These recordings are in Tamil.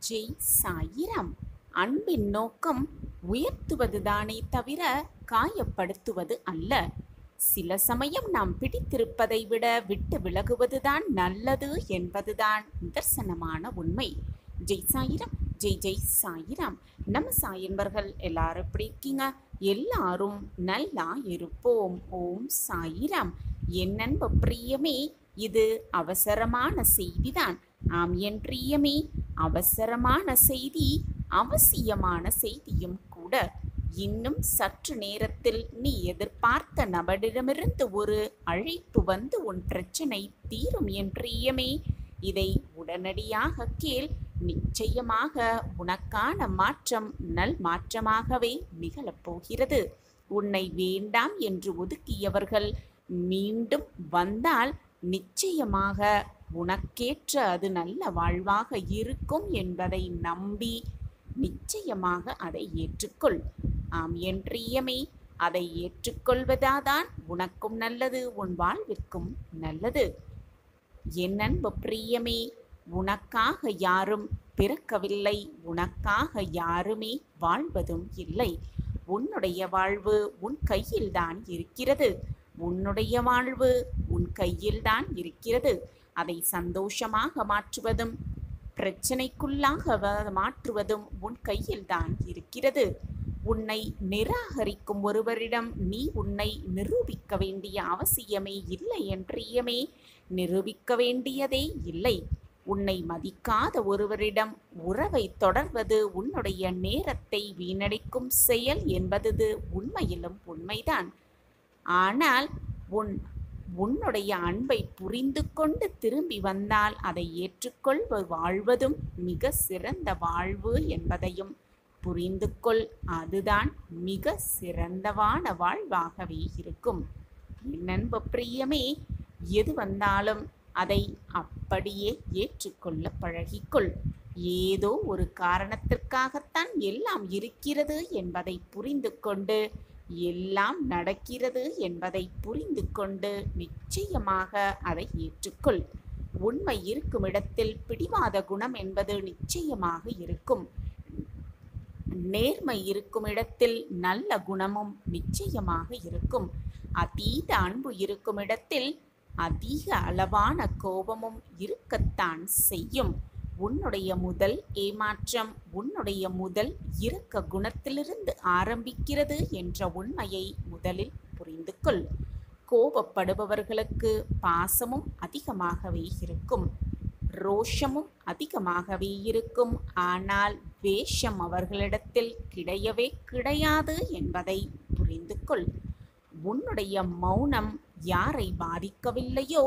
ஜெய் சாயிராம். அன்பின் நோக்கம் உயர்த்துவதுதானே தவிர காயப்படுத்துவது அல்ல. சில சமயம் நாம் பிடித்திருப்பதை விட விட்டு விலகுவதுதான் நல்லது என்பதுதான் நிதர்சனமான உண்மை. ஜெய் சாயிராம், ஜெய் ஜெய் சாயிராம். நம்ம சாயன்பர்கள் எல்லாரும் எப்படி இருக்கீங்க? எல்லாரும் நல்லா இருப்போம். ஓம் சாயிராம். என் அன்பு பிரியமே, இது அவசரமான செய்திதான். ஆம் என் பிரியமே, அவசரமான செய்தி, அவசியமான செய்தியும் கூட. இன்னும் சற்று நேரத்தில் நீ எதிர்பார்த்த நபரிடமிருந்து ஒரு அழைப்பு வந்து உன் பிரச்சனை தீரும் என் பிரியமே. இதை உடனடியாக கேள். நிச்சயமாக உனக்கான மாற்றம் நல் மாற்றமாகவே நிகழப்போகிறது. உன்னை வேண்டாம் என்று ஒதுக்கியவர்கள் மீண்டும் வந்தால் நிச்சயமாக உனக்கேற்ற அது நல்ல வாழ்வாக இருக்கும் என்பதை நம்பி நிச்சயமாக அதை ஏற்றுக்கொள். ஆம் என் பிரியமே, அதை ஏற்றுக்கொள்வதாதான் உனக்கும் நல்லது, உன் வாழ்விற்கும் நல்லது. என் அன்பு பிரியமே, உனக்காக யாரும் பிறக்கவில்லை, உனக்காக யாருமே வாழ்வதும் இல்லை. உன்னுடைய வாழ்வு உன் கையில்தான் இருக்கிறது. உன்னுடைய வாழ்வு உன் கையில்தான் இருக்கிறது. அதை சந்தோஷமாக மாற்றுவதும் பிரச்சனைக்குள்ளாக மாற்றுவதும் உன் கையில்தான் இருக்கிறது. உன்னை நிராகரிக்கும் ஒருவரிடம் நீ உன்னை நிரூபிக்க வேண்டிய அவசியமே இல்லை என் பிரியமே. நிரூபிக்க வேண்டியதே இல்லை. உன்னை மதிக்காத ஒருவரிடம் உறவை தொடர்வது உன்னுடைய நேரத்தை வீணடிக்கும் செயல் என்பது உண்மையிலும் உண்மைதான். ஆனால் உன்னுடைய அன்பை புரிந்து கொண்டு திரும்பி வந்தால் அதை ஏற்றுக்கொள்வ வாழ்வதும் மிக சிறந்த வாழ்வு என்பதையும் புரிந்து கொள். அதுதான் மிக சிறந்தவான வாழ்வாகவே இருக்கும். என் அன்பு பிரியமே, எது வந்தாலும் அதை அப்படியே ஏற்றுக்கொள்ள பழகிக்கொள். ஏதோ ஒரு காரணத்திற்காகத்தான் எல்லாம் இருக்கிறது என்பதை புரிந்து கொண்டு, எல்லாம் நடக்கிறது என்பதை புரிந்து கொண்டு நிச்சயமாக அதை ஏற்றுக்கொள். உண்மை இருக்கும் இடத்தில் பிடிவாத குணம் என்பது நிச்சயமாக இருக்கும். நேர்மை இருக்கும் இடத்தில் நல்ல குணமும் நிச்சயமாக இருக்கும். அதீத அன்பு இருக்கும் இடத்தில் அதிக அளவான கோபமும் இருக்கத்தான் செய்யும். உன்னுடைய முதல் ஏமாற்றம் உன்னுடைய முதல் இரக்க குணத்திலிருந்து ஆரம்பிக்கிறது என்ற உண்மையை முதலில் புரிந்து கொள். கோபப்படுபவர்களுக்கு பாசமும் அதிகமாகவே இருக்கும், ரோஷமும் அதிகமாகவே இருக்கும். ஆனால் வேஷம் அவர்களிடத்தில் கிடையவே கிடையாது என்பதை புரிந்து கொள். உன்னுடைய மௌனம் யாரை பாதிக்கவில்லையோ,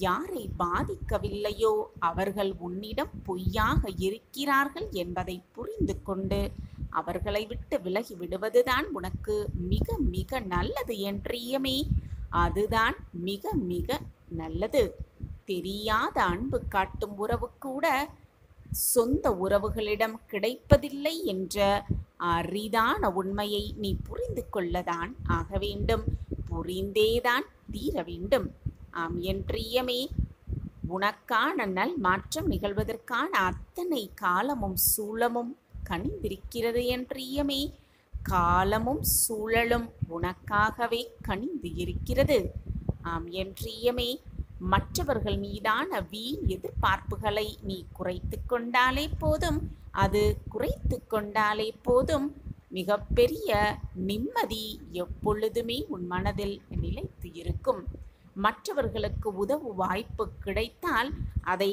யாரை பாதிக்கவில்லையோ அவர்கள் உன்னிடம் பொய்யாக இருக்கிறார்கள் என்பதை புரிந்து கொண்டு அவர்களை விட்டு விலகி விடுவதுதான் உனக்கு மிக மிக நல்லது என் பிரியமே. அதுதான் மிக மிக நல்லது. தெரியாத அன்பு காட்டும் உறவு கூட சொந்த உறவுகளிடம் கிடைப்பதில்லை என்ற அரிதான உண்மையை நீ புரிந்து கொள்ளதான் ஆக வேண்டும். புரிந்தேதான் தீர வேண்டும். ஆம் என் பிரியமே, உனக்கான நல் மாற்றம் நிகழ்வதற்கான அத்தனை காலமும் சூழமும் கனிந்திருக்கிறது என் பிரியமே. காலமும் சூழலும் உனக்காகவே கனிந்து இருக்கிறது. ஆம் என் பிரியமே, மற்றவர்கள் மீதான வீண் எதிர்பார்ப்புகளை நீ குறைத்து கொண்டாலே போதும். அது குறைத்து கொண்டாலே போதும். மிகப்பெரிய நிம்மதி எப்பொழுதுமே உன் மனதில் நிலைத்து இருக்கும். மற்றவர்களுக்கு உதவு வாய்ப்பு கிடைத்தால் அதை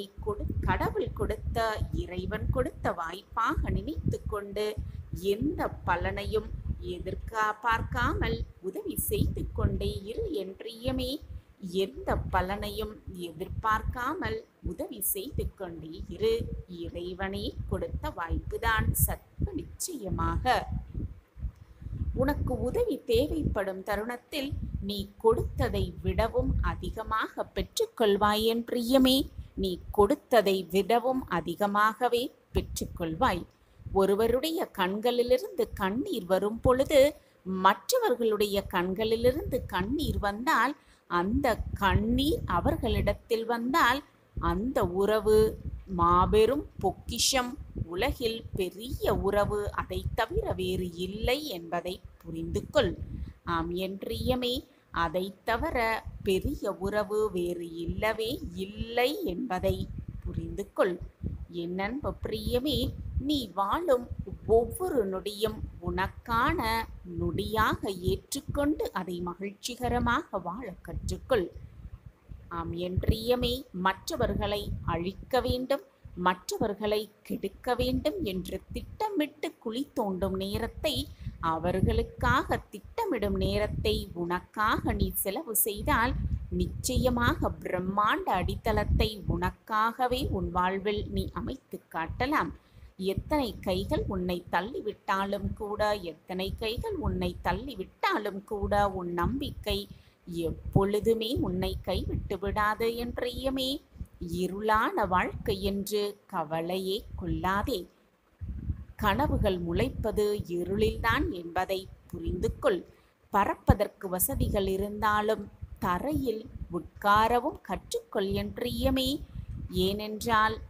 கடவுள் கொடுத்த, இறைவன் கொடுத்த வாய்ப்பாக நினைத்து கொண்டு எந்த பலனையும் பார்க்காமல் உதவி செய்து கொண்டே இரு என் பிரியமே. எந்த பலனையும் எதிர்பார்க்காமல் உதவி செய்து கொண்டே இரு. இறைவனே கொடுத்த வாய்ப்புதான் சற்று நிச்சயமாக. உனக்கு உதவி தேவைப்படும் தருணத்தில் நீ கொடுத்ததை விடவும் அதிகமாக பெற்றுக்கொள்வாய் என் பிரியமே. நீ கொடுத்ததை விடவும் அதிகமாகவே பெற்றுக்கொள்வாய். ஒருவருடைய கண்களிலிருந்து கண்ணீர் வரும் பொழுது மற்றவர்களுடைய கண்களிலிருந்து கண்ணீர் வந்தால், அந்த கண்ணீர் அவர்களிடத்தில் வந்தால் அந்த உறவு மாபெரும் பொக்கிஷம். உலகில் பெரிய உறவு அதைத் தவிர வேறு இல்லை என்பதை புரிந்து கொள். ஆம் என் பிரியமே, அதைத் தவிர பெரிய உறவு வேறு இல்லவே இல்லை என்பதை புரிந்து கொள். என் அன்பு பிரியமே, நீ வாழும் ஒவ்வொரு நொடியும் உனக்கான நொடியாக ஏற்றுக்கொண்டு அதை மகிழ்ச்சிகரமாக வாழ கற்றுக்கொள். ஆம் என் பிரியமே, மற்றவர்களை அழிக்க வேண்டும், மற்றவர்களை கெடுக்க வேண்டும் என்று திட்டமிட்டு குழி தோண்டும் நேரத்தை, அவர்களுக்காக திட்டமிடும் நேரத்தை உனக்காக நீ செலவு செய்தால் நிச்சயமாக பிரம்மாண்ட அடித்தளத்தை உனக்காகவே உன் வாழ்வில் நீ அமைத்து காட்டலாம். எத்தனை கைகள் உன்னை தள்ளிவிட்டாலும் கூட, எத்தனை கைகள் உன்னை தள்ளிவிட்டாலும் கூட உன் நம்பிக்கை எப்பொழுதுமே உன்னை கைவிட்டு விடாது என் பிரியமே. இருளான வாழ்க்கை என்று கவலையே கொள்ளாதே. கனவுகள் முளைப்பது இருளில்தான் என்பதை புரிந்து கொள். பறப்பதற்கு வசதிகள் இருந்தாலும் தரையில் உட்காரவும் கற்றுக்கொள் என் பிரியமே. ஏனென்றால்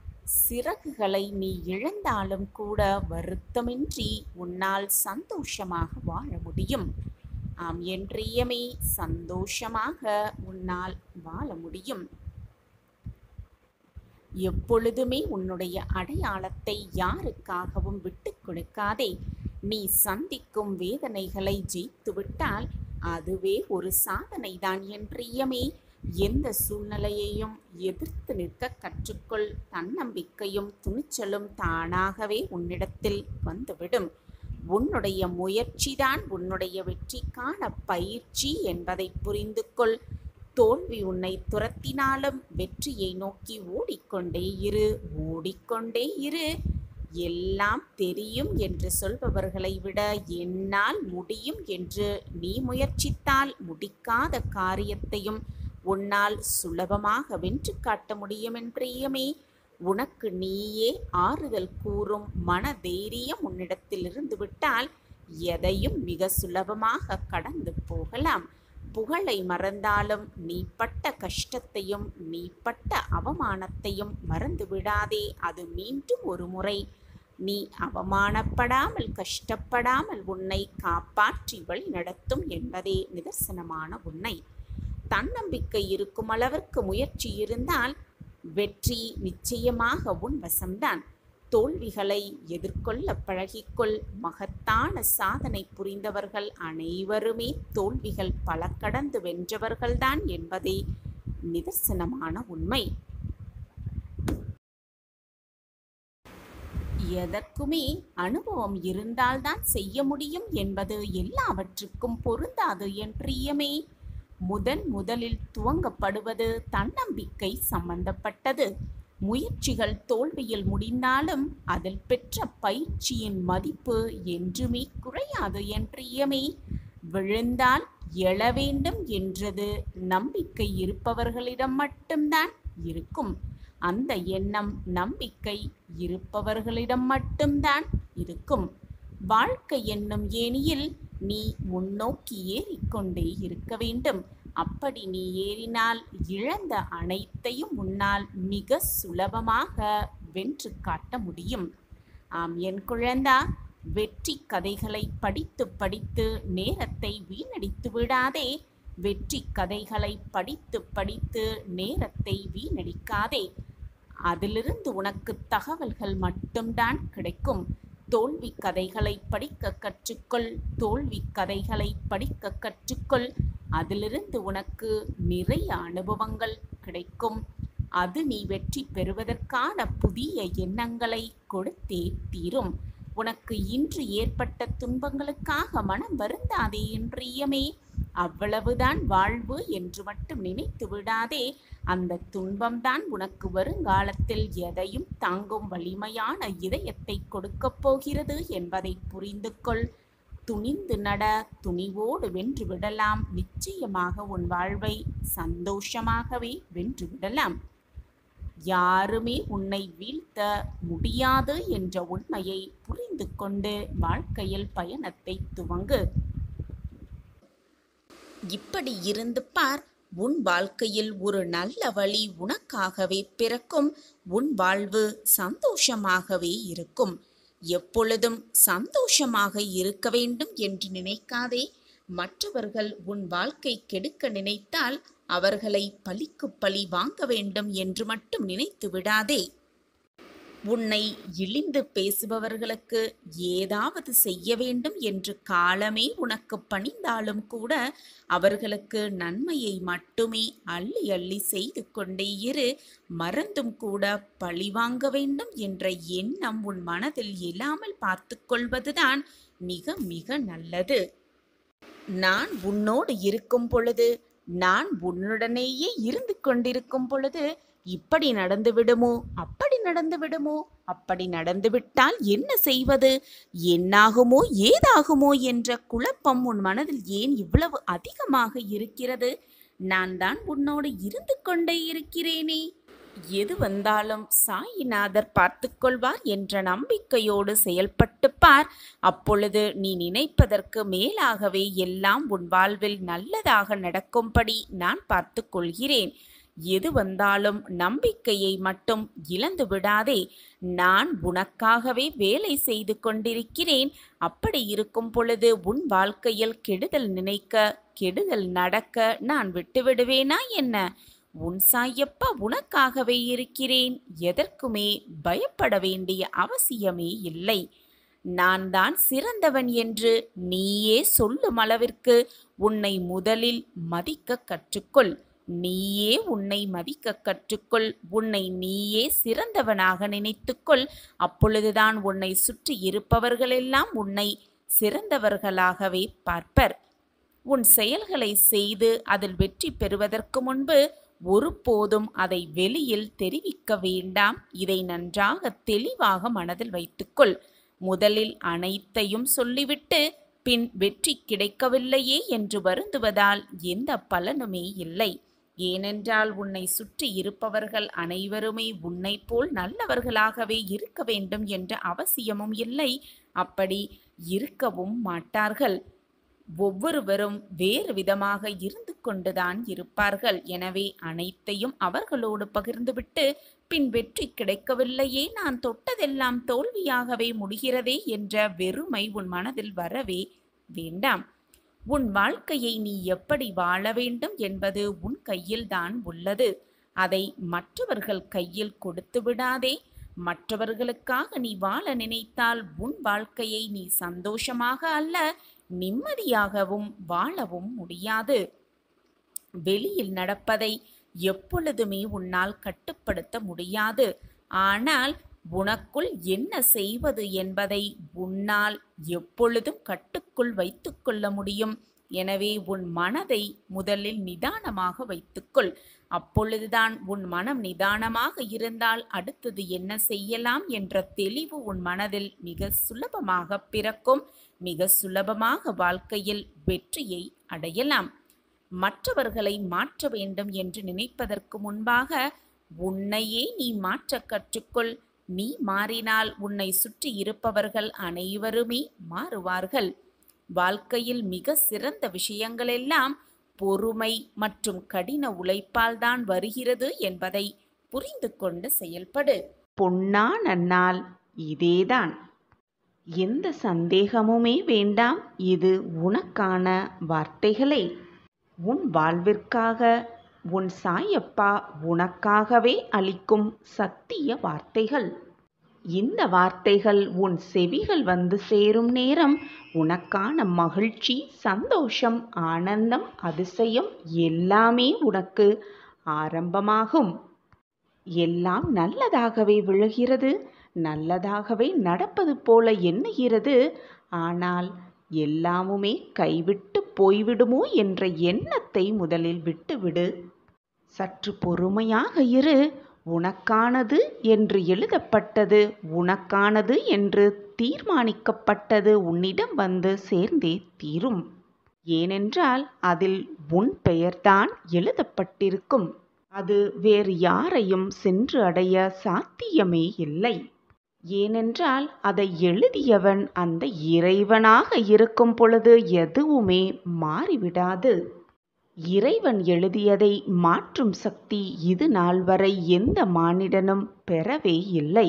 சிறகுகளை நீ இழந்தாலும் கூட வருத்தமின்றி உன்னால் சந்தோஷமாக வாழ முடியும். ஆம் என் பிரியமே, சந்தோஷமாக உன்னால் வாழ முடியும். எப்பொழுதுமே உன்னுடைய அடையாளத்தை யாருக்காகவும் விட்டு கொடுக்காதே. நீ சந்திக்கும் வேதனைகளை ஜெயித்துவிட்டால் அதுவே ஒரு சாதனைதான் என் பிரியமே. எந்த சூழ்நிலையையும் எதிர்த்து நிற்க கற்றுக்கொள். தன்னம்பிக்கையும் துணிச்சலும் தானாகவே உன்னிடத்தில் வந்துவிடும். உன்னுடைய முயற்சிதான் உன்னுடைய வெற்றிக்கான பயிற்சி என்பதை புரிந்து கொள். தோல்வி உன்னை துரத்தினாலும் வெற்றியை நோக்கி ஓடிக்கொண்டே இரு, ஓடிக்கொண்டே இரு. எல்லாம் தெரியும் என்று சொல்பவர்களை விட என்னால் முடியும் என்று நீ முயற்சித்தால் முடிக்காத காரியத்தையும் உன்னால் சுலபமாக வென்று காட்ட முடியும் என் பிரியமே. உனக்கு நீயே ஆறுதல் கூறும் மன தைரியம் உன்னிடத்தில் இருந்து விட்டால் எதையும் மிக சுலபமாக கடந்து போகலாம். புகழை மறந்தாலும் நீ பட்ட கஷ்டத்தையும் நீ பட்ட அவமானத்தையும் மறந்து விடாதே. அது மீண்டும் ஒரு முறை நீ அவமானப்படாமல் கஷ்டப்படாமல் உன்னை காப்பாற்றி வழி நடத்தும் என்பதே நிதர்சனமான உண்மை. தன்னம்பிக்கை இருக்கும் அளவிற்கு முயற்சி இருந்தால் வெற்றி நிச்சயமாக உன் வசம்தான். தோல்விகளை எதிர்கொள்ள பழகிக்கொள். மகத்தான சாதனை புரிந்தவர்கள் அனைவருமே தோல்விகள் பல கடந்து வென்றவர்கள்தான் என்பதே நிதர்சனமான உண்மை. எதற்குமே அனுபவம் இருந்தால்தான் செய்ய முடியும் என்பது எல்லாவற்றுக்கும் பொருந்தாது என் பிரியமே. முதலில் துவங்கப்படுவது தன்னம்பிக்கை சம்பந்தப்பட்டது. முயற்சிகள் தோல்வியில் முடிந்தாலும் அதில் பெற்ற பயிற்சியின் மதிப்பு என்றுமே குறையாது என் பிரியமே. விழுந்தால் எழ வேண்டும் என்றது நம்பிக்கை இருப்பவர்களிடம் மட்டும்தான் இருக்கும். அந்த எண்ணம் நம்பிக்கை இருப்பவர்களிடம் மட்டும்தான் இருக்கும். வாழ்க்கை என்னும் ஏணியில் நீ முன்னோக்கி ஏறிக்கொண்டே இருக்க வேண்டும். அப்படி நீ ஏறினால் இழந்த அனைத்தையும் உன்னால் மிக சுலபமாக வென்று காட்ட முடியும். ஆம் என் குழந்தா, வெற்றி கதைகளை படித்து படித்து நேரத்தை வீணடித்து விடாதே. வெற்றி கதைகளை படித்து படித்து நேரத்தை வீணடிக்காதே. அதிலிருந்து உனக்கு தகவல்கள் மட்டும்தான் கிடைக்கும். தோல்வி கதைகளை படிக்க கற்றுக்கொள். தோல்வி கதைகளை படிக்க கற்றுக்கொள். அதிலிருந்து உனக்கு நிறைய அனுபவங்கள் கிடைக்கும். அது நீ வெற்றி பெறுவதற்கான புதிய எண்ணங்களை கொடுத்தே தீரும். உனக்கு இன்று ஏற்பட்ட துன்பங்களுக்காக மனம் வருந்தாதே என் பிரியமே. அவ்வளவுதான் வாழ்வு என்று மட்டும் நினைத்து விடாதே. அந்த துன்பம்தான் உனக்கு வருங்காலத்தில் எதையும் தாங்கும் வலிமையான இதயத்தை கொடுக்கப் போகிறது என்பதை புரிந்து கொள். துணிந்து நட, துணிவோடு வென்று விடலாம். நிச்சயமாக உன் வாழ்வை சந்தோஷமாகவே வென்று விடலாம். யாருமே உன்னை வீழ்த்த முடியாது என்ற உண்மையை புரிந்து கொண்டு வாழ்க்கையில் பயணத்தை துவங்கு. இப்படி இருந்து பார், உன் வாழ்க்கையில் ஒரு நல்ல வழி உனக்காகவே பிறக்கும். உன் வாழ்வு சந்தோஷமாகவே இருக்கும். எப்பொழுதும் சந்தோஷமாக இருக்க வேண்டும் என்று நினைக்காதே. மற்றவர்கள் உன் வாழ்க்கை கெடுக்க நினைத்தால் அவர்களை பழிக்கு பழி வாங்க வேண்டும் என்று மட்டும் நினைத்து விடாதே. உன்னை இழிந்து பேசுபவர்களுக்கு ஏதாவது செய்ய வேண்டும் என்று காலமே உனக்கு பணிந்தாலும் கூட அவர்களுக்கு நன்மையை மட்டுமே அள்ளி அள்ளி செய்து கொண்டே இரு. மறந்தும் கூட பழிவாங்க வேண்டும் என்ற எண்ணம் உன் மனதில் இல்லாமல் பார்த்து கொள்வதுதான் மிக மிக நல்லது. நான் உன்னோடு இருக்கும் பொழுது, நான் உன்னுடனேயே இருந்து கொண்டிருக்கும் பொழுது இப்படி நடந்து விடுமோ, அப்படி நடந்து விடுமோ, அப்படி நடந்துவிட்டால் என்ன செய்வது, என்னாகுமோ ஏதாகுமோ என்ற குழப்பம் உன் மனதில் ஏன் இவ்வளவு அதிகமாக இருக்கிறது? நான் தான் உன்னோடு இருந்து கொண்டே இருக்கிறேனே. எது வந்தாலும் சாயிநாதர் பார்த்து கொள்வார் என்ற நம்பிக்கையோடு செயல்பட்டு பார். அப்பொழுது நீ நினைப்பதற்கு மேலாகவே எல்லாம் உன் வாழ்வில் நல்லதாக நடக்கும்படி நான் பார்த்து கொள்கிறேன். எது வந்தாலும் நம்பிக்கையை மட்டும் இழந்து விடாதே. நான் உனக்காகவே வேலை செய்து கொண்டிருக்கிறேன். அப்படி இருக்கும் பொழுது உன் வாழ்க்கையில் கெடுதல் நினைக்க, கெடுதல் நடக்க நான் விட்டுவிடுவேனா என்ன? உன் சாயப்பா உனக்காகவே இருக்கிறேன். எதற்குமே பயப்பட வேண்டிய அவசியமே இல்லை. நான் தான் சிறந்தவன் என்று நீயே சொல்லும் அளவிற்கு உன்னை முதலில் மதிக்க கற்றுக்கொள். நீயே உன்னை மதிக்க கற்றுக்கொள். உன்னை நீயே சிறந்தவனாக நினைத்துக்கொள். அப்பொழுதுதான் உன்னை சுற்றி இருப்பவர்களெல்லாம் உன்னை சிறந்தவர்களாகவே பார்ப்பர். உன் செயல்களை செய்து அதில் வெற்றி பெறுவதற்கு முன்பு ஒருபோதும் அதை வெளியில் தெரிவிக்க வேண்டாம். இதை நன்றாக தெளிவாக மனதில் வைத்துக்கொள். முதலில் அனைத்தையும் சொல்லிவிட்டு பின் வெற்றி கிடைக்கவில்லையே என்று வருந்துவதால் எந்த பலனுமே இல்லை. ஏனென்றால் உன்னை சுற்றி இருப்பவர்கள் அனைவருமே உன்னை போல் நல்லவர்களாகவே இருக்க வேண்டும் என்ற அவசியமும் இல்லை. அப்படி இருக்கவும் மாட்டார்கள். ஒவ்வொருவரும் வேறு விதமாக இருந்து கொண்டுதான் இருப்பார்கள். எனவே அனைத்தையும் அவர்களோடு பகிர்ந்துவிட்டு பின் வெற்றி கிடைக்கவில்லையே, நான் தொட்டதெல்லாம் தோல்வியாகவே முடிகிறதே என்ற வெறுமை உன் மனதில் வரவே வேண்டாம். உன் வாழ்க்கையை நீ எப்படி வாழ வேண்டும் என்பது உன் கையில்தான் உள்ளது. அதை மற்றவர்கள் கையில் கொடுத்து விடாதே. மற்றவர்களுக்காக நீ வாழ நினைத்தால் உன் வாழ்க்கையை நீ சந்தோஷமாக அல்ல, நிம்மதியாகவும் வாழவும் முடியாது. வெளியில் நடப்பதை எப்பொழுதுமே உன்னால் கட்டுப்படுத்த முடியாது. ஆனால் உனக்குள் என்ன செய்வது என்பதை உன்னால் எப்பொழுதும் கட்டுக்குள் வைத்து கொள்ள முடியும். எனவே உன் மனதை முதலில் நிதானமாக வைத்துக்கொள். அப்பொழுதுதான் உன் மனம் நிதானமாக இருந்தால் அடுத்தது என்ன செய்யலாம் என்ற தெளிவு உன் மனதில் மிக சுலபமாக பிறக்கும். மிக சுலபமாக வாழ்க்கையில் வெற்றியை அடையலாம். மற்றவர்களை மாற்ற வேண்டும் என்று நினைப்பதற்கு முன்பாக உன்னையே நீ மாற்ற கற்றுக்கொள். நீ மாறினால் உன்னை சுற்றி இருப்பவர்கள் அனைவருமே மாறுவார்கள். வாழ்க்கையில் மிக சிறந்த விஷயங்களெல்லாம் பொறுமை மற்றும் கடின உழைப்பால் தான் வருகிறது என்பதை புரிந்து கொண்டு செயல்படு. பொன்னான நாள் இதேதான். எந்த சந்தேகமுமே வேண்டாம். இது உனக்கான வார்த்தைகளே. உன் வாழ்விற்காக உன் சாயப்பா உனக்காகவே அளிக்கும் சத்திய வார்த்தைகள். இந்த வார்த்தைகள் உன் செவிகள் வந்து சேரும் நேரம் உனக்கான மகிழ்ச்சி, சந்தோஷம், ஆனந்தம், அதிசயம் எல்லாமே உனக்கு ஆரம்பமாகும். எல்லாம் நல்லதாகவே விழுகிறது, நல்லதாகவே நடப்பது போல எண்ணுகிறது. ஆனால் எல்லாமுமே கைவிட்டு போய்விடுமோ என்ற எண்ணத்தை முதலில் விட்டுவிடு. சற்று பொறுமையாக இரு. உனக்கானது என்று எழுதப்பட்டது, உனக்கானது என்று தீர்மானிக்கப்பட்டது உன்னிடம் வந்து சேர்ந்தே தீரும். ஏனென்றால் அதில் உன் பெயர்தான் எழுதப்பட்டிருக்கும். அது வேறு யாரையும் சென்று அடைய சாத்தியமே இல்லை. ஏனென்றால் அதை எழுதியவன் அந்த இறைவனாக இருக்கும் பொழுது எதுவுமே மாறிவிடாது. இறைவன் எழுதியதை மாற்றும் சக்தி இது நாள் வரை எந்த மானிடனும் பெறவே இல்லை.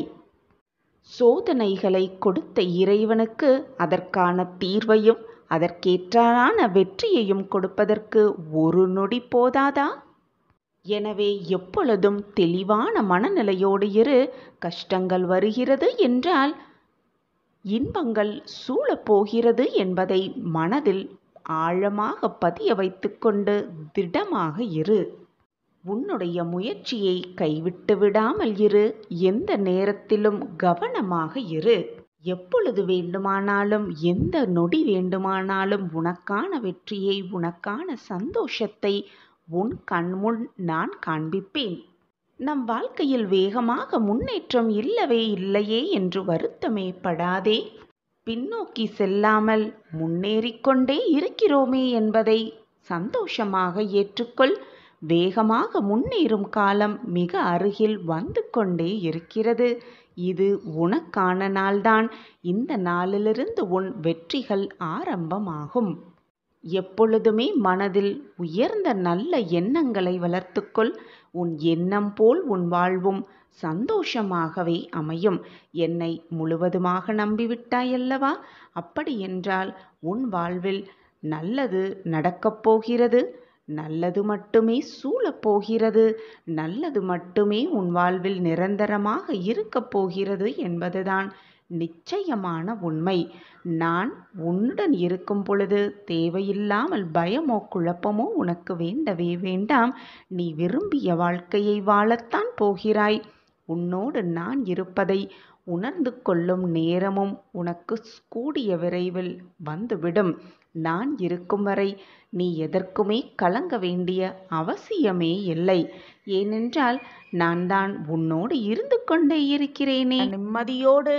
சோதனைகளை கொடுத்த இறைவனுக்கு அதற்கான தீர்வையும் அதற்கேற்றான வெற்றியையும் கொடுப்பதற்கு ஒரு நொடி போதாதா? எனவே எப்பொழுதும் தெளிவான மனநிலையோடு இரு. கஷ்டங்கள் வருகிறது என்றால் இன்பங்கள் சூழப்போகிறது என்பதை மனதில் ஆழமாக பதிய வைத்துக்கொண்டு திடமாக இரு. உன்னுடைய முயற்சியை கைவிட்டு விடாமல் இரு. எந்த நேரத்திலும் கவனமாக இரு. எப்பொழுது வேண்டுமானாலும் எந்த நொடி வேண்டுமானாலும் உனக்கான வெற்றியை உனக்கான சந்தோஷத்தை உன் கண்முன் நான் காண்பிப்பேன். நம் வாழ்க்கையில் வேகமாக முன்னேற்றம் இல்லவே இல்லையே என்று வருத்தமே படாதே. பின்னோக்கி செல்லாமல் முன்னேறிக்கொண்டே இருக்கிறோமே என்பதை சந்தோஷமாக ஏற்றுக்கொள். வேகமாக முன்னேறும் காலம் மிக அருகில் வந்து கொண்டே இருக்கிறது. இது உனக்கான நாள்தான். இந்த நாளிலிருந்து உன் வெற்றிகள் ஆரம்பமாகும். எப்பொழுதுமே மனதில் உயர்ந்த நல்ல எண்ணங்களை வளர்த்துக்கொள். உன் எண்ணம் போல் உன் வாழ்வும் சந்தோஷமாகவே அமையும். என்னை முழுவதுமாக நம்பிவிட்டாயல்லவா? அப்படியென்றால் உன் வாழ்வில் நல்லது நடக்கப் போகிறது. நல்லது மட்டுமே சூழப்போகிறது. நல்லது மட்டுமே உன் வாழ்வில் நிரந்தரமாக இருக்கப் போகிறது என்பதுதான் நிச்சயமான உண்மை. நான் உன்னுடன் இருக்கும் பொழுது தேவையில்லாமல் பயமோ குழப்பமோ உனக்கு வேண்டவே வேண்டாம். நீ விரும்பிய வாழ்க்கையை வாழத்தான் போகிறாய். உன்னோடு நான் இருப்பதை உணர்ந்து கொள்ளும் நேரமும் உனக்கு கூடிய விரைவில் வந்துவிடும். நான் இருக்கும் வரை நீ எதற்குமே கலங்க வேண்டிய அவசியமே இல்லை. ஏனென்றால் நான் தான் உன்னோடு இருந்து கொண்டே இருக்கிறேனே. நிம்மதியோடு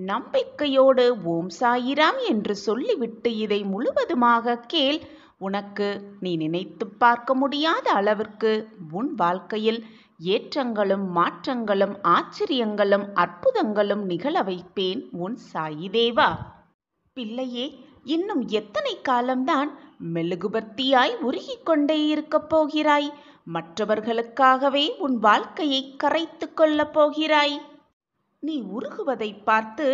நம்பிக்கையோடு ஓம் சாயிராம் என்று சொல்லிவிட்டு இதை முழுவதுமாக கேள். உனக்கு நீ நினைத்து பார்க்க முடியாத அளவிற்கு உன் வாழ்க்கையில் ஏற்றங்களும் மாற்றங்களும் ஆச்சரியங்களும் அற்புதங்களும் நிகழ வைப்பேன் உன் சாயி தேவா. பிள்ளையே, இன்னும் எத்தனை காலம்தான் மெழுகுபர்த்தியாய் உருகிக் கொண்டே இருக்கப் போகிறாய்? மற்றவர்களுக்காகவே உன் வாழ்க்கையை கரைத்து கொள்ளப் போகிறாய்? நீ உருகுவதை பார்த்து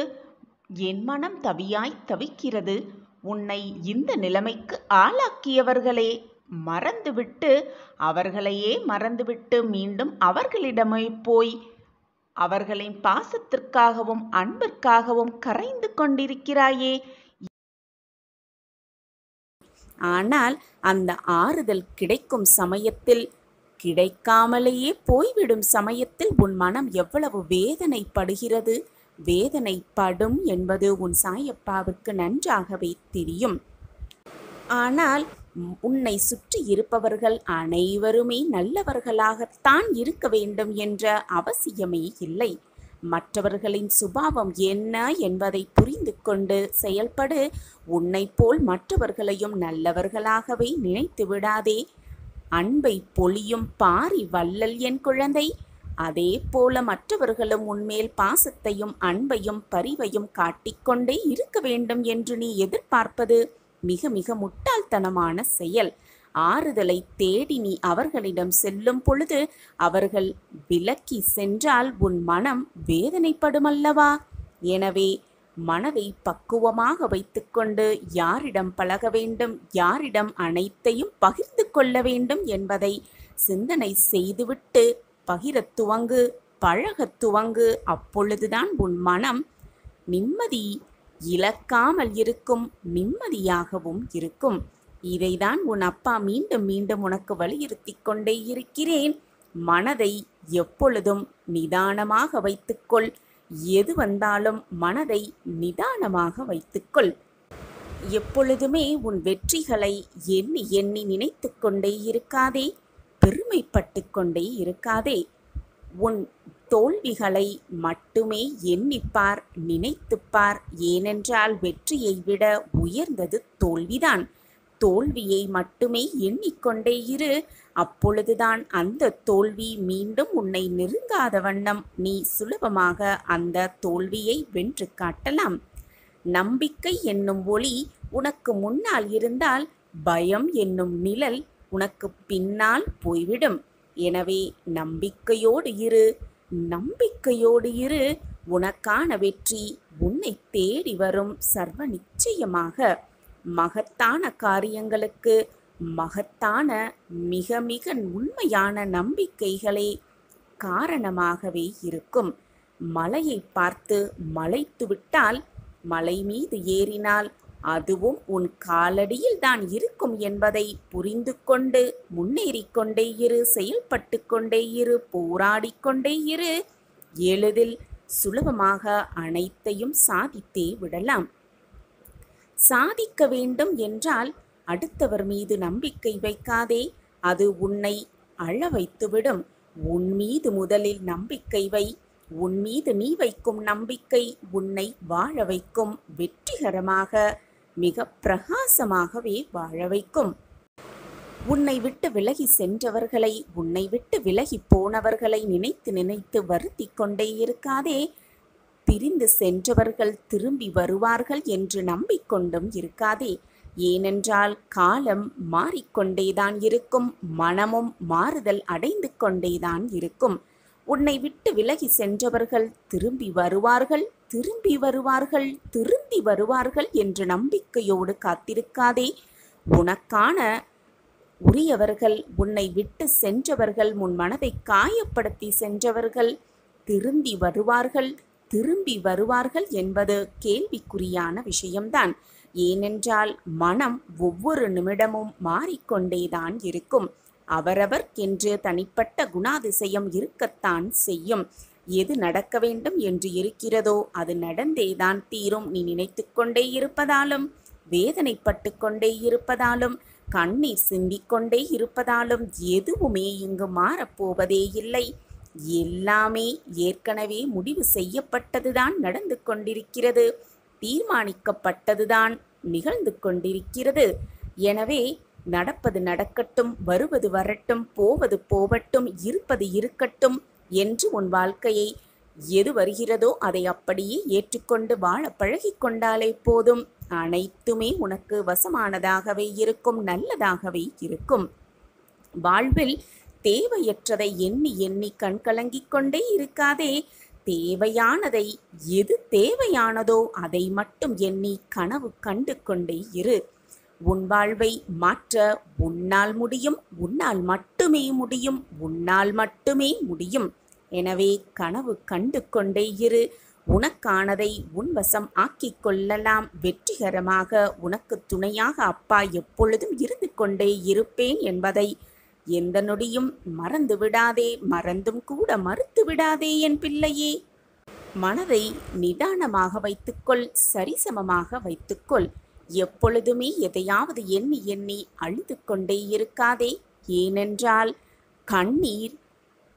என் மனம் தவியாய் தவிக்கிறது. உன்னை இந்த நிலைமைக்கு ஆளாக்கியவர்களே மறந்துவிட்டு அவர்களையே மறந்துவிட்டு மீண்டும் அவர்களிடமே போய் அவர்களின் பாசத்திற்காகவும் அன்பிற்காகவும் கரைந்து கொண்டிருக்கிறாயே. ஆனால் அந்த ஆறுதல் கிடைக்கும் சமயத்தில் கிடைக்காமலேயே போய்விடும் சமயத்தில் உன் மனம் எவ்வளவு வேதனைப்படுகிறது, வேதனைப்படும் என்பது உன் சாயப்பாவுக்கு நன்றாகவே தெரியும். ஆனால் உன்னை சுற்றி இருப்பவர்கள் அனைவருமே நல்லவர்களாகத்தான் இருக்க வேண்டும் என்ற அவசியமே இல்லை. மற்றவர்களின் சுபாவம் என்ன என்பதை புரிந்து கொண்டு செயல்படு. உன்னை போல் மற்றவர்களையும் நல்லவர்களாகவே நினைத்து விடாதே. அன்பை பொழியும் பாரி வள்ளல் என் குழந்தை. அதே போல மற்றவர்களும் உன்மேல் பாசத்தையும் அன்பையும் பரிவையும் காட்டிக்கொண்டே இருக்க வேண்டும் என்று நீ எதிர்பார்ப்பது மிக மிக முட்டாள்தனமான செயல். ஆறுதலை தேடி நீ அவர்களிடம் செல்லும் பொழுது அவர்கள் விலக்கி சென்றால் உன் மனம் வேதனைப்படுமல்லவா? எனவே மனதை பக்குவமாக வைத்துக்கொண்டு யாரிடம் பழக வேண்டும், யாரிடம் அனைத்தையும் பகிர்ந்து கொள்ள வேண்டும் என்பதை சிந்தனை செய்துவிட்டு பகிரத் துவங்கு, பழகத் துவங்கு. அப்பொழுதுதான் உன் மனம் நிம்மதி இழக்காமல் இருக்கும், நிம்மதியாகவும் இருக்கும். இதைதான் உன் அப்பா மீண்டும் மீண்டும் உனக்கு வலியுறுத்தி கொண்டே இருக்கிறேன். மனதை எப்பொழுதும் நிதானமாக வைத்துக்கொள். எது வந்தாலும் மனதை நிதானமாக வைத்துக்கொள். எப்பொழுதுமே உன் வெற்றிகளை எண்ணி எண்ணி நினைத்து கொண்டே இருக்காதே, பெருமைப்பட்டு கொண்டே இருக்காதே. உன் தோல்விகளை மட்டுமே எண்ணிப்பார், நினைத்துப்பார். ஏனென்றால் வெற்றியை விட உயர்ந்தது தோல்விதான். தோல்வியை மட்டுமே எண்ணிக்கொண்டே இரு. அப்பொழுதுதான் அந்த தோல்வி மீண்டும் உன்னை நெருங்காத வண்ணம் நீ சுலபமாக அந்த தோல்வியை வென்று காட்டலாம். நம்பிக்கை என்னும் ஒளி உனக்கு முன்னால் இருந்தால் பயம் என்னும் நிழல் உனக்கு பின்னால் போய்விடும். எனவே நம்பிக்கையோடு இரு, நம்பிக்கையோடு இரு. உனக்கான வெற்றி உன்னை தேடி வரும் சர்வ நிச்சயமாக. மகத்தான காரியங்களுக்கு மகத்தான மிக மிக உண்மையான நம்பிக்கைகளே காரணமாகவே இருக்கும். மலையை பார்த்து மலைத்துவிட்டால், மலை மீது ஏறினால் அதுவும் உன் காலடியில் தான் இருக்கும் என்பதை புரிந்து கொண்டு முன்னேறிக்கொண்டே இரு, செயல்பட்டு கொண்டே இரு, போராடிக்கொண்டே இரு. எளிதில் சுலபமாக அனைத்தையும் சாதித்தே விடலாம். சாதிக்க வேண்டும் என்றால் அடுத்தவர் மீது நம்பிக்கை வைக்காதே, அது உன்னை அழ வைத்துவிடும். உன் மீது முதலில் நம்பிக்கை வை. உன் மீது நீ வைக்கும் நம்பிக்கை உன்னை வாழ வைக்கும், வெற்றிகரமாக மிக பிரகாசமாகவே வாழ வைக்கும். உன்னை விட்டு விலகி சென்றவர்களை, உன்னை விட்டு விலகி போனவர்களை நினைத்து நினைத்து வருத்தி கொண்டே இருக்காதே. பிரிந்து சென்றவர்கள் திரும்பி வருவார்கள் என்று நம்பிக்கொண்டும் இருக்காதே. ஏனென்றால் காலம் மாறிக்கொண்டேதான் இருக்கும், மனமும் மாறுதல் அடைந்து கொண்டேதான் இருக்கும். உன்னை விட்டு விலகி சென்றவர்கள் திரும்பி வருவார்கள், திரும்பி வருவார்கள், திரும்பி வருவார்கள் என்று நம்பிக்கையோடு காத்திருக்காதே. உனக்கான உரியவர்கள், உன்னை விட்டு சென்றவர்கள், உன் மனதை காயப்படுத்தி சென்றவர்கள் திரும்பி வருவார்கள், திரும்பி வருவார்கள் என்பது கேள்விக்குறியான விஷயம்தான். ஏனென்றால் மனம் ஒவ்வொரு நிமிடமும் மாறிக்கொண்டேதான் இருக்கும். அவரவர்க்கென்று தனிப்பட்ட குணாதிசயம் இருக்கத்தான் செய்யும். எது நடக்க வேண்டும் என்று இருக்கிறதோ அது நடந்தேதான் தீரும். நீ நினைத்து கொண்டே இருப்பதாலும், வேதனைப்பட்டு கொண்டே இருப்பதாலும், கண்ணீர் சிந்திக்கொண்டே இருப்பதாலும் எதுவுமே இங்கு மாறப்போவதே இல்லை. எல்லாமே ஏற்கனவே முடிவு செய்யப்பட்டதுதான் நடந்து கொண்டிருக்கிறது, தீர்மானிக்கப்பட்டதுதான் நிகழ்ந்து கொண்டிருக்கிறது. எனவே நடப்பது நடக்கட்டும், வருவது வரட்டும், போவது போவட்டும், இருப்பது இருக்கட்டும் என்று உன் வாழ்க்கையை எது வருகிறதோ அதை அப்படியே ஏற்றுக்கொண்டு வாழ பழகி கொண்டாலே போதும். அனைத்துமே உனக்கு வசமானதாகவே இருக்கும், நல்லதாகவே இருக்கும். வாழ்வில் தேவையற்றதை எண்ணி எண்ணி கண்கலங்கிக் கொண்டே இருக்காதே. தேவையானதை, எது தேவையானதோ அதை மட்டும் எண்ணி கனவு கண்டு கொண்டே இரு. உன் வாழ்வை மாற்ற உன்னால் முடியும், உன்னால் மட்டுமே முடியும், உன்னால் மட்டுமே முடியும். எனவே கனவு கண்டு கொண்டே இரு. உனக்கானதை உன் வசம் ஆக்கிக் கொள்ளலாம். வெற்றிகரமாக உனக்கு துணையாக அப்பா எப்பொழுதும் இருந்து கொண்டே இருப்பேன் என்பதை எந்த நொடியும் மறந்து விடாதே, மறந்தும் கூட மறுத்து விடாதே என் பிள்ளையே. மனதை நிதானமாக வைத்துக்கொள், சரிசமமாக வைத்துக்கொள். எப்பொழுதுமே எதையாவது எண்ணி எண்ணி அழுது கொண்டே இருக்காதே. ஏனென்றால் கண்ணீர்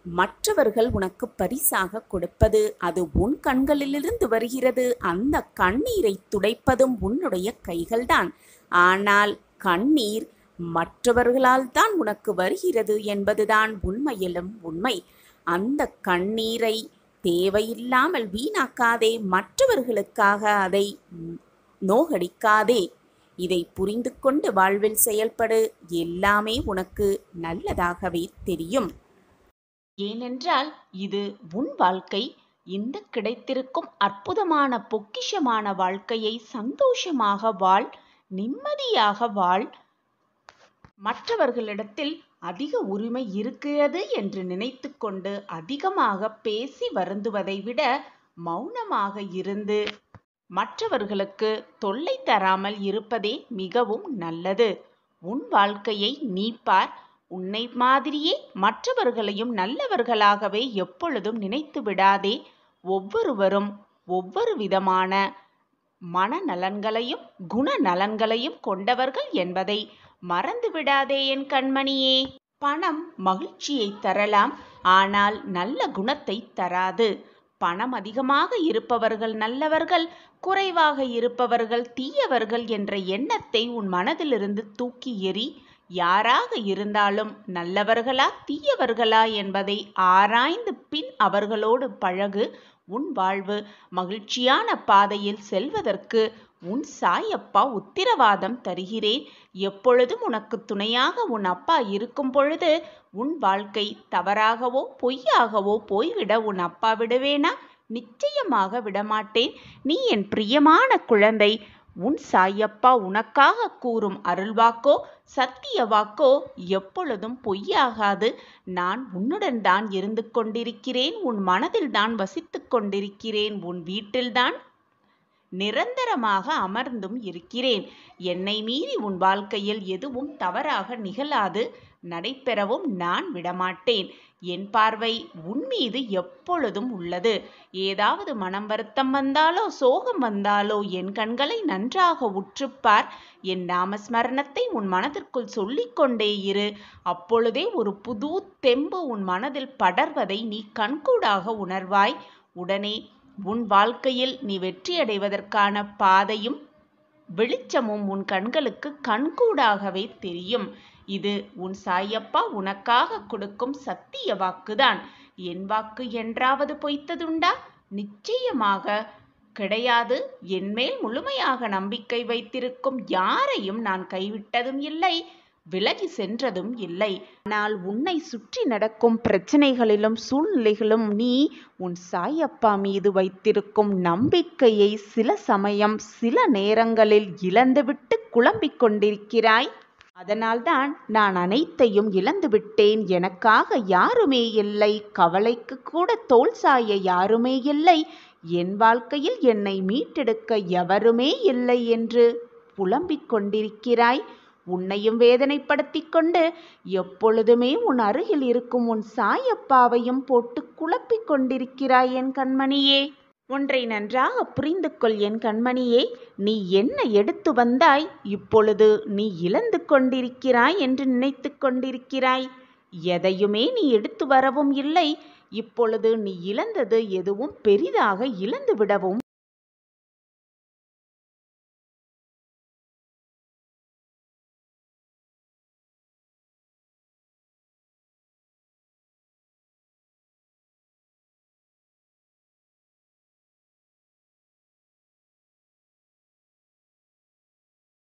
மற்றவர்கள் உனக்கு பரிசாக கொடுப்பது, அது உன் கண்களிலிருந்து வருகிறது. அந்த கண்ணீரை துடைப்பதும் உன்னுடைய கைகள்தான். ஆனால் கண்ணீர் மற்றவர்களால் தான் உனக்கு வருகிறது என்பதுதான் உண்மையிலும் உண்மை. அந்த கண்ணீரை தேவையில்லாமல் வீணாக்காதே, மற்றவர்களுக்காக அதை நோகடிக்காதே. இதை புரிந்து கொண்டு வாழ்வில் செயல்படு. எல்லாமே உனக்கு நல்லதாகவே தெரியும். ஏனென்றால் இது உன் வாழ்க்கை. இந்த கிடைத்திருக்கும் அற்புதமான பொக்கிஷமான வாழ்க்கையை சந்தோஷமாக வாழ், நிம்மதியாக வாழ். மற்றவர்களிடத்தில் அதிக உரிமை இருக்கிறது என்று நினைத்து கொண்டு அதிகமாக பேசி வருந்துவதை விட மௌனமாக இருந்து மற்றவர்களுக்கு தொல்லை தராமல் இருப்பதே மிகவும் நல்லது. உன் வாழ்க்கையை நீ பார். உன்னை மாதிரியே மற்றவர்களையும் நல்லவர்களாகவே எப்பொழுதும் நினைத்து விடாதே. ஒவ்வொருவரும் ஒவ்வொரு விதமான மனநலன்களையும் குணநலன்களையும் கொண்டவர்கள் என்பதை மறந்து விடாதே என் கண்மணியே. பணம் மகிழ்ச்சியை தரலாம், ஆனால் நல்ல குணத்தை தராது. பணம் அதிகமாக இருப்பவர்கள் நல்லவர்கள், குறைவாக இருப்பவர்கள் தீயவர்கள் என்ற எண்ணத்தை உன் மனதிலிருந்து தூக்கி எறி. யாராக இருந்தாலும் நல்லவர்களா தீயவர்களா என்பதை ஆராய்ந்து பின் அவர்களோடு பழகு. உன் வாழ்வு மகிழ்ச்சியான பாதையில் செல்வதற்கு உன் சாயப்பா உத்திரவாதம் தருகிறேன். எப்பொழுதும் உனக்கு துணையாக உன் அப்பா இருக்கும் பொழுது உன் வாழ்க்கை தவறாகவோ பொய்யாகவோ போய்விட உன் அப்பா விடுவேனா? நிச்சயமாக விடமாட்டேன். நீ என் பிரியமான குழந்தை. உன் சாயப்பா உனக்காக கூறும் அருள்வாக்கோ சத்திய வாக்கோ எப்பொழுதும் பொய்யாகாது. நான் உன்னுடன் தான் இருந்து கொண்டிருக்கிறேன். உன் மனதில் தான் வசித்துக் கொண்டிருக்கிறேன். உன் வீட்டில்தான் நிரந்தரமாக அமர்ந்தும் இருக்கிறேன். என்னை மீறி உன் வாழ்க்கையில் எதுவும் தவறாக நிகழாது. நடைபெறவும் நான் விடமாட்டேன். என் பார்வை உன் மீது எப்பொழுதும் உள்ளது. ஏதாவது மனம் வருத்தம் வந்தாலோ சோகம் வந்தாலோ என் கண்களை நன்றாக உற்றுப்பார். என் நாமஸ்மரணத்தை உன் மனதிற்குள் சொல்லிக்கொண்டே இரு. அப்பொழுதே ஒரு புது தெம்பு உன் மனதில் படர்வதை நீ கண்கூடாக உணர்வாய். உடனே உன் வாழ்க்கையில் நீ வெற்றியடைவதற்கான பாதையும் வெளிச்சமும் உன் கண்களுக்கு கண்கூடாகவே தெரியும். இது உன் சாயப்பா உனக்காக கொடுக்கும் சத்திய வாக்குதான். என் வாக்கு என்றாவது பொய்த்ததுண்டா? நிச்சயமாக கிடையாது. என்மேல் முழுமையாக நம்பிக்கை வைத்திருக்கும் யாரையும் நான் கைவிட்டதும் இல்லை, விலகி சென்றதும் இல்லை. ஆனால் உன்னை சுற்றி நடக்கும் பிரச்சனைகளிலும் சூழ்நிலைகளும் நீ உன் சாயப்பா மீது வைத்திருக்கும் நம்பிக்கையை சில சமயம் சில நேரங்களில் இழந்துவிட்டு குழம்பிக் கொண்டிருக்கிறாய். அதனால்தான் நான் அனைத்தையும் இழந்துவிட்டேன், எனக்காக யாருமே இல்லை, கவலைக்கு கூட தோள் சாய யாருமே இல்லை, என் வாழ்க்கையில் என்னை மீட்டெடுக்க எவருமே இல்லை என்று புலம்பிக் கொண்டிருக்கிறாய். உன்னையும் வேதனைப்படுத்தி கொண்டு எப்பொழுதுமே உன் அருகில் இருக்கும் உன் சாயப்பாவையும் போட்டு குழப்பிக் கொண்டிருக்கிறாய் என் கண்மணியே. ஒன்றை நன்றாக புரிந்து கொள் என் கண்மணியே. நீ என்ன எடுத்து வந்தாய், இப்பொழுது நீ இழந்து கொண்டிருக்கிறாய் என்று நினைத்து கொண்டிருக்கிறாய். எதையுமே நீ எடுத்து வரவும் இல்லை. இப்பொழுது நீ இழந்தது எதுவும் பெரிதாக இழந்து விடவும்